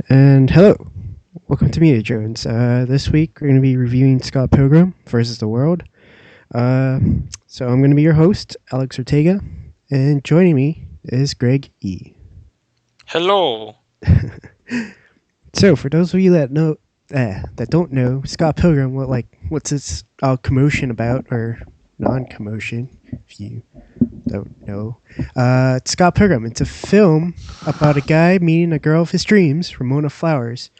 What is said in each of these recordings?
And hello, welcome to Media Jones. This week we're going to be reviewing Scott Pilgrim versus the World. Uh, so I'm going to be your host, Alex Ortega, and joining me is Greg E. Hello. So for those of you that don't know, Scott Pilgrim, what's this commotion about or non-commotion, if you don't know? It's Scott Pilgrim. It's a film about a guy meeting a girl of his dreams, Ramona Flowers,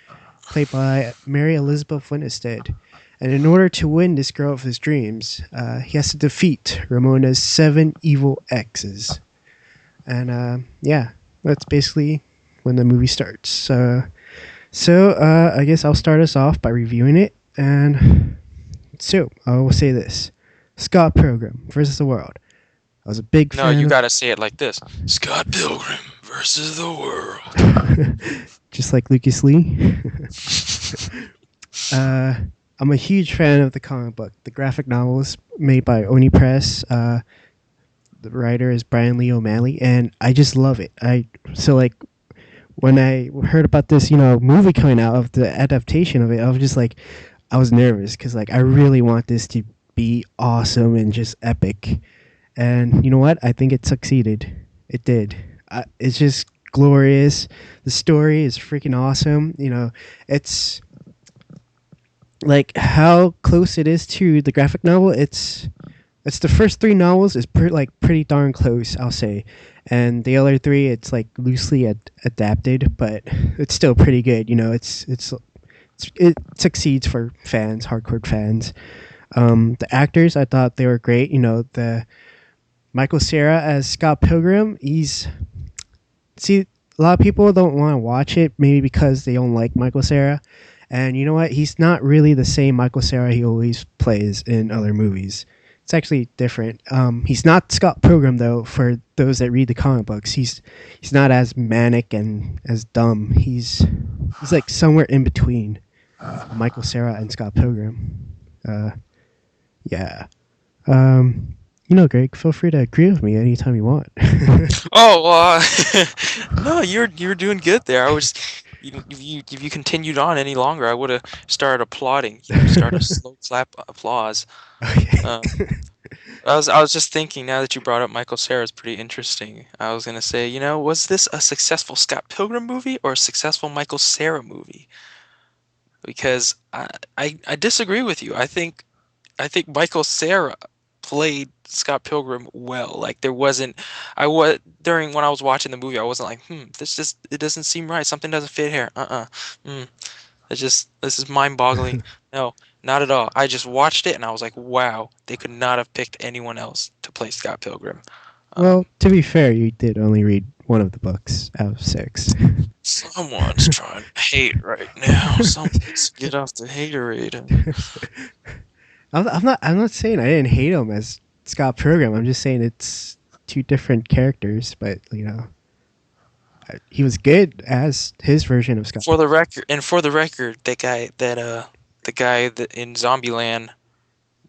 played by Mary Elizabeth Winstead. And in order to win this girl of his dreams, he has to defeat Ramona's 7 evil exes. And yeah, that's basically when the movie starts. I guess I'll start us off by reviewing it. And so I will say this: Scott Pilgrim versus the World. I was a big No, fan you of gotta say it like this. Scott Pilgrim versus the world. just like Lucas Lee. uh, I'm a huge fan of the comic book, the graphic novels made by Oni Press. The writer is Brian Lee O'Malley, and I just love it. When I heard about this, movie coming out of the adaptation of it, I was just like, I was nervous because I really want this to be awesome and just epic. And you know what? I think it succeeded. It did. It's just glorious. The story is freaking awesome. It's like how close it is to the graphic novel. It's the first three novels is pretty darn close, I'll say, and the other three it's like loosely adapted, but it's still pretty good. It succeeds for fans, hardcore fans. The actors, I thought they were great. The Michael Cera as Scott Pilgrim. A lot of people don't want to watch it, maybe because they don't like Michael Cera. And you know what? He's not really the same Michael Cera he always plays in other movies. It's actually different. He's not Scott Pilgrim though. For those that read the comic books, he's not as manic and as dumb. He's like somewhere in between Michael Cera and Scott Pilgrim. Uh, yeah. Greg, feel free to agree with me anytime you want. Oh, no, you're doing good there. I was, if you continued on any longer, I would have started applauding. Start a slow clap applause. Um, Okay. I was just thinking now that you brought up Michael Cera is pretty interesting. I was gonna say, was this a successful Scott Pilgrim movie or a successful Michael Cera movie? Because I disagree with you. I think Michael Cera played Scott Pilgrim well. Like there wasn't, I was during when I was watching the movie, I wasn't like, it doesn't seem right. Something doesn't fit here. Mm. This is mind-boggling. No, not at all. I just watched it and I was like, wow, they could not have picked anyone else to play Scott Pilgrim. Well, Um, to be fair, you did only read one of the books out of six. Someone's trying to hate right now. Someone needs to get off the haterade. I'm not saying I didn't hate him as Scott Pilgrim. I'm just saying it's two different characters, but he was good as his version of Scott. For the record, the guy that in Zombieland,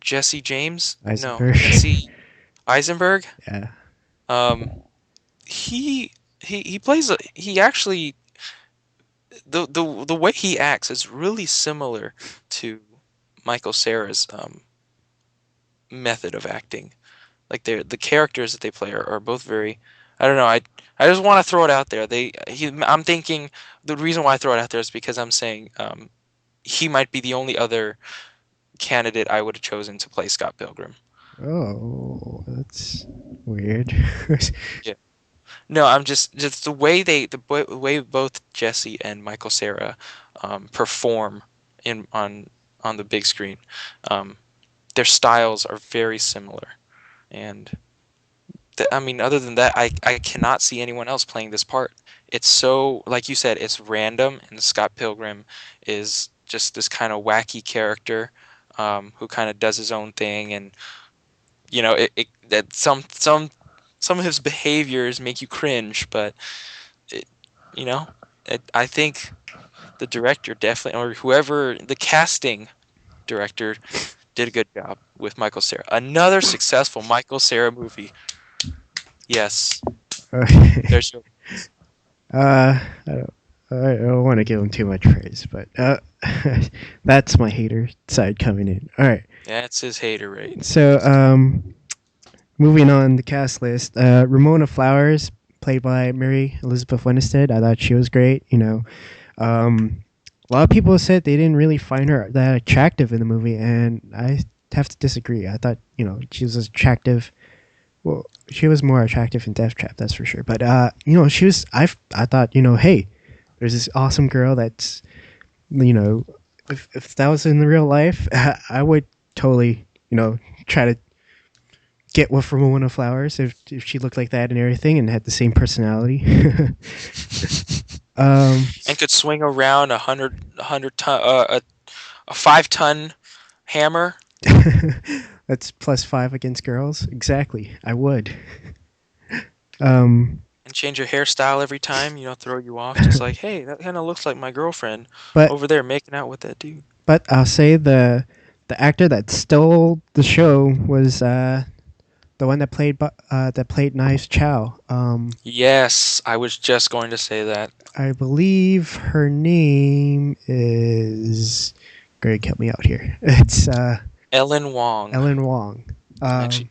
Jesse James, no, Eisenberg. Jesse Eisenberg. Yeah. Um, he plays he actually the way he acts is really similar to Michael Cera's method of acting. Like the characters that they play are both very. I don't know. I just want to throw it out there. I'm thinking the reason why I throw it out there is because I'm saying he might be the only other candidate I would have chosen to play Scott Pilgrim. Oh, that's weird. Yeah. No, I'm just the way both Jesse and Michael Cera perform on the big screen. Um, their styles are very similar, and I mean, other than that, I cannot see anyone else playing this part. It's so, like you said, it's random, and Scott Pilgrim is just this kind of wacky character who kind of does his own thing, and that some of his behaviors make you cringe, but it, you know, I think the director definitely, or whoever the casting director, did a good job with Michael Cera. Another successful Michael Cera movie. Yes, Okay. there's your. I don't. I don't want to give him too much praise, but that's my hater side coming in. All right, That's his hater rate. so moving on the cast list, Ramona Flowers, played by Mary Elizabeth Winstead. I thought she was great. A lot of people said they didn't really find her that attractive in the movie, and I have to disagree. I thought she was attractive. Well, she was more attractive in Death Trap, that's for sure. But she was. I thought hey, there's this awesome girl that's if that was in the real life, I would totally try to get with Ramona Flowers if she looked like that and everything and had the same personality. um, And could swing around a hundred ton, a 5 ton hammer that's +5 against girls. Exactly, I would. Um, and change your hairstyle every time. Throw you off. Just like, hey, that kind of looks like my girlfriend but over there making out with that dude. I'll say the actor that stole the show was the one that played Knives Chow. Yes, I was just going to say that. I believe her name is. Greg, help me out here. It's Ellen Wong. Ellen Wong. Actually,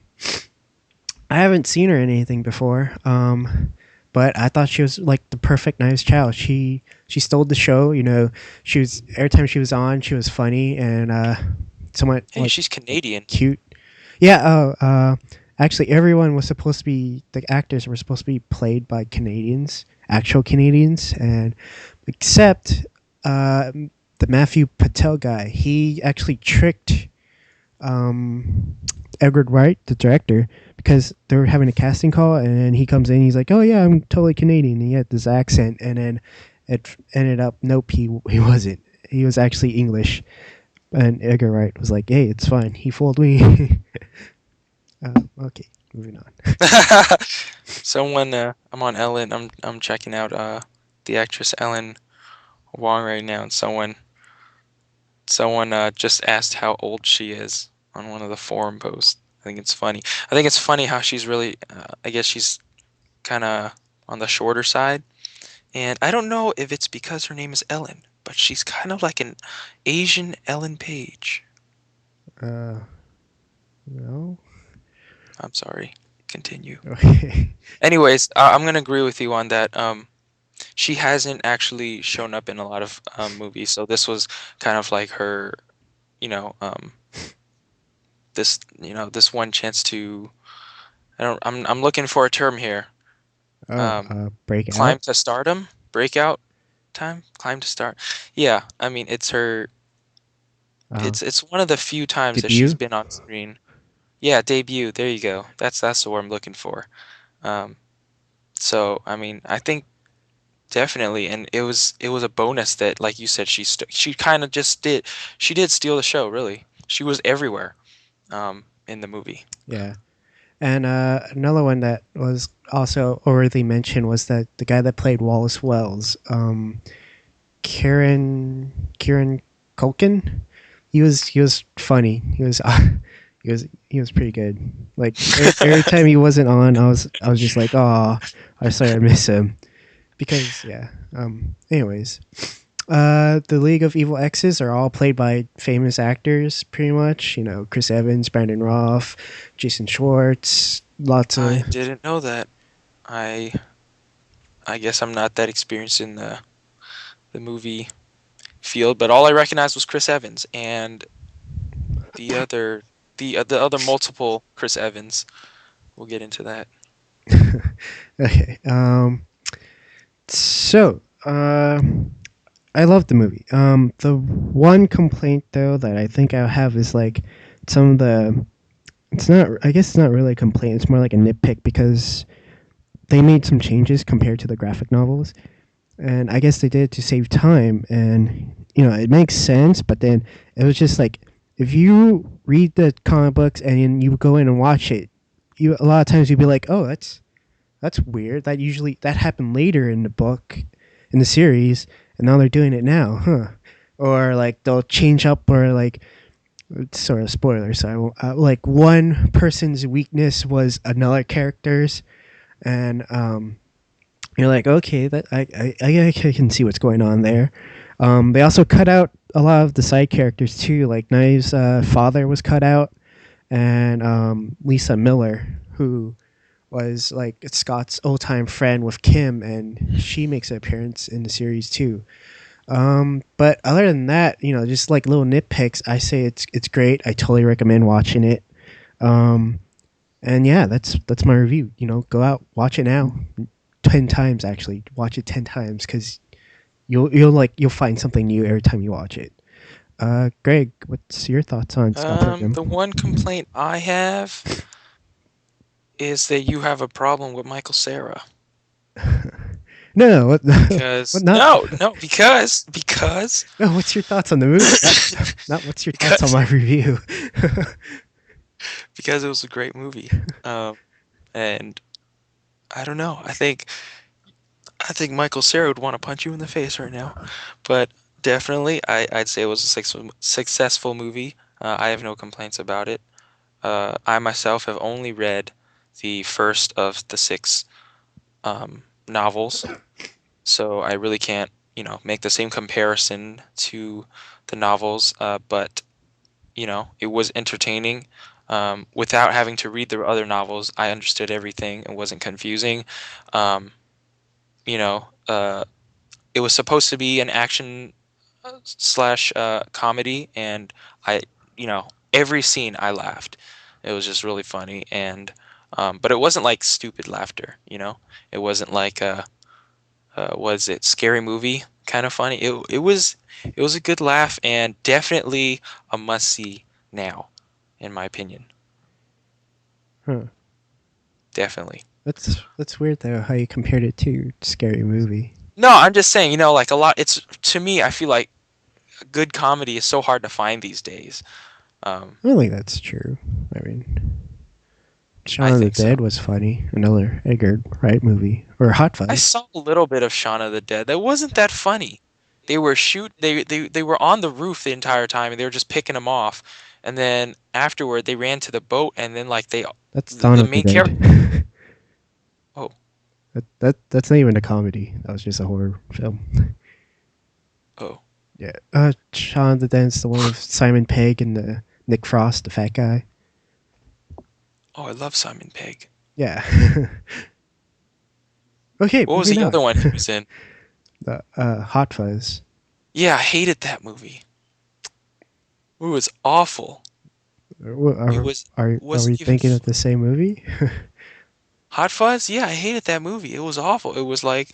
I haven't seen her in anything before, but I thought she was like the perfect Knives Chow. She stole the show. She was every time she was on, she was funny and somewhat hey, like she's Canadian. cute. Yeah. Actually, everyone was supposed to be the actors were supposed to be played by Canadians, actual Canadians, and except the Matthew Patel guy, he actually tricked Edward Wright, the director, because they were having a casting call, and then he comes in, he's like, "Oh yeah, I'm totally Canadian," and he had this accent, and then it ended up, nope, he wasn't. He was actually English, and Edgar Wright was like, "Hey, it's fine. He fooled me." Okay, moving on. Someone, I'm on Ellen. I'm checking out the actress Ellen Wong right now, and someone just asked how old she is on one of the forum posts. I think it's funny. I think it's funny how she's really. I guess she's kind of on the shorter side, and I don't know if it's because her name is Ellen, but she's kind of like an Asian Ellen Page. Uh, no. I'm sorry. Continue. Okay. Anyways, I'm gonna agree with you on that. She hasn't actually shown up in a lot of movies, so this was kind of like her, you know, this one chance to. I don't. I'm looking for a term here. Oh, Um, break Climb out. to stardom, breakout time, climb to start. Yeah, I mean it's her. Uh, It's one of the few times that she's Debut. been on screen. Yeah, debut. There you go. That's the word I'm looking for. Um, so I mean, I think definitely, and it was a bonus that, like you said, she kind of just did steal the show. Really, she was everywhere in the movie. Yeah. And another one that was also already mentioned was that the guy that played Wallace Wells, Kieran Culkin. He was funny. He was pretty good. Like every time he wasn't on, I was just like, oh, I sorry I miss him because yeah. Anyways, the League of Evil X's are all played by famous actors, pretty much. Chris Evans, Brandon Roth, Jason Schwartz, lots of. I didn't know that. I I guess I'm not that experienced in the movie field, but all I recognized was Chris Evans and the other the other multiple Chris Evans. We'll get into that. Okay. So, I love the movie. The one complaint though that I think I have is like some of the. It's not. I guess it's not really a complaint. It's more like a nitpick because they made some changes compared to the graphic novels, and I guess they did it to save time. And it makes sense. But then it was just like if you read the comic books and then you go in and watch it, you a lot of times you'd be like, oh, that's weird. That happened later in the book, in the series, and now they're doing it now, huh? Or like they'll change up, or like it's sort of spoiler. So I won't, like one person's weakness was another character's, and You're like, okay, that I can see what's going on there. They also cut out a lot of the side characters too. Like Knives' father was cut out, and Lisa Miller, who was like Scott's old time friend with Kim, and she makes an appearance in the series too. But other than that, just like little nitpicks, I say it's great. I totally recommend watching it. Um, and yeah, that's my review. Go out, watch it now, 10 times actually. Watch it 10 times because you'll find something new every time you watch it. Greg, what's your thoughts on Scott The Pilgrim? one complaint I have is that you have a problem with Michael Cera. No, no, what, what Because not? because No, what's your thoughts on the movie? Not what's your thoughts on because my review. because it was a great movie. And I don't know. I think Michael Cera would want to punch you in the face right now. But definitely, I'd say it was a successful movie. I have no complaints about it. I myself have only read the first of the six novels, so I really can't, make the same comparison to the novels. But it was entertaining. Without having to read the other novels, I understood everything and wasn't confusing. Um, you know, it was supposed to be an action slash comedy, and I, every scene I laughed. It was just really funny, and but it wasn't like stupid laughter. It wasn't like was it scary movie kind of funny. It was a good laugh and definitely a must see now, in my opinion. Huh. Definitely. That's weird though how you compared it to Scary Movie. No, I'm just saying, like a lot. It's to me, I feel like good comedy is so hard to find these days. Um, I don't think that's true. I mean, I Shaun of the think Dead so. was funny. Another Edgar Wright movie or Hot I Fuzz. saw a little bit of Shaun of the Dead. That wasn't that funny. They were on the roof the entire time and they were just picking them off. And then afterward they ran to the boat and then like That's Dawn the of the main character. Dead. Oh, That's not even a comedy. That was just a horror film. oh. Yeah. Shaun of the Dead's the one with Simon Pegg and the Nick Frost, the fat guy. Oh, I love Simon Pegg. Yeah. Okay, What was moving the on. other one he was in? The Hot Fuzz. Yeah, I hated that movie. It was awful. It Are, was are we wasn't even thinking of the same movie? Hot Fuzz. Yeah, I hated that movie. It was awful. It was like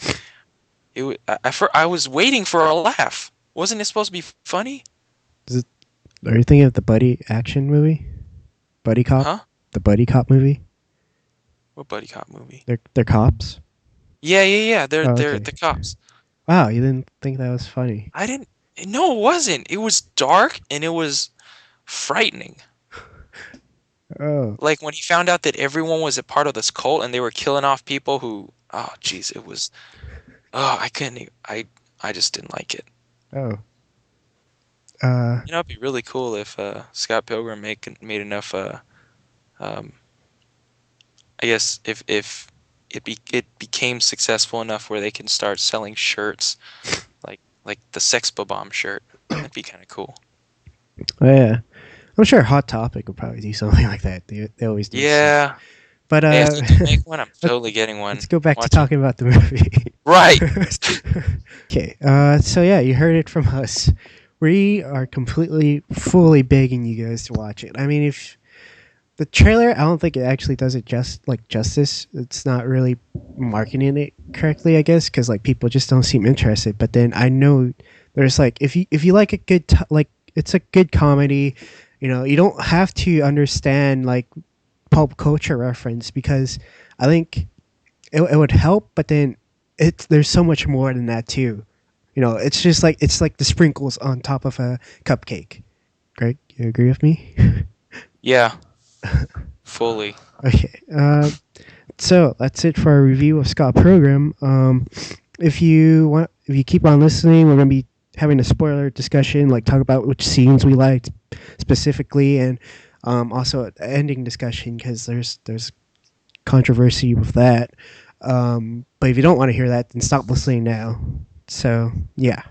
I was waiting for a laugh. Wasn't it supposed to be funny? Is it, are you thinking of the buddy action movie? Buddy Cop? Huh? The Buddy Cop movie? What buddy cop movie? They're cops? Yeah, yeah, yeah. They're Oh, they're okay. the cops. Wow, you didn't think that was funny. I didn't. No, it wasn't. It was dark and it was frightening. Oh, Like when he found out that everyone was a part of this cult and they were killing off people who. Oh, jeez, it was. Oh, I couldn't. I just didn't like it. oh. Uh, It'd be really cool if Scott Pilgrim made enough. Um, I guess if it became successful enough where they can start selling shirts like the Sex Bomb shirt. That'd be kind of cool. oh yeah. I'm sure Hot Topic will probably do something like that. They always do stuff. Yeah. But Hey, if they do make one, I'm let, totally getting one. let's go back to Watch it. talking about the movie. Right. Okay. So yeah, you heard it from us. We are completely, fully begging you guys to watch it. I mean, if the trailer, I don't think it actually does it justice. It's not really marketing it correctly, I guess, because like people just don't seem interested. But then I know there's like if you like a like it's a good comedy, you don't have to understand like pulp culture reference because I think it would help. But then there's so much more than that too. It's just like it's like the sprinkles on top of a cupcake. Greg, you agree with me? Yeah, fully. Okay. So that's it for our review of Scott Pilgrim. If you keep on listening, we're gonna be having a spoiler discussion, like talk about which scenes we liked specifically, and also an ending discussion because there's controversy with that. But if you don't want to hear that, then stop listening now. So yeah.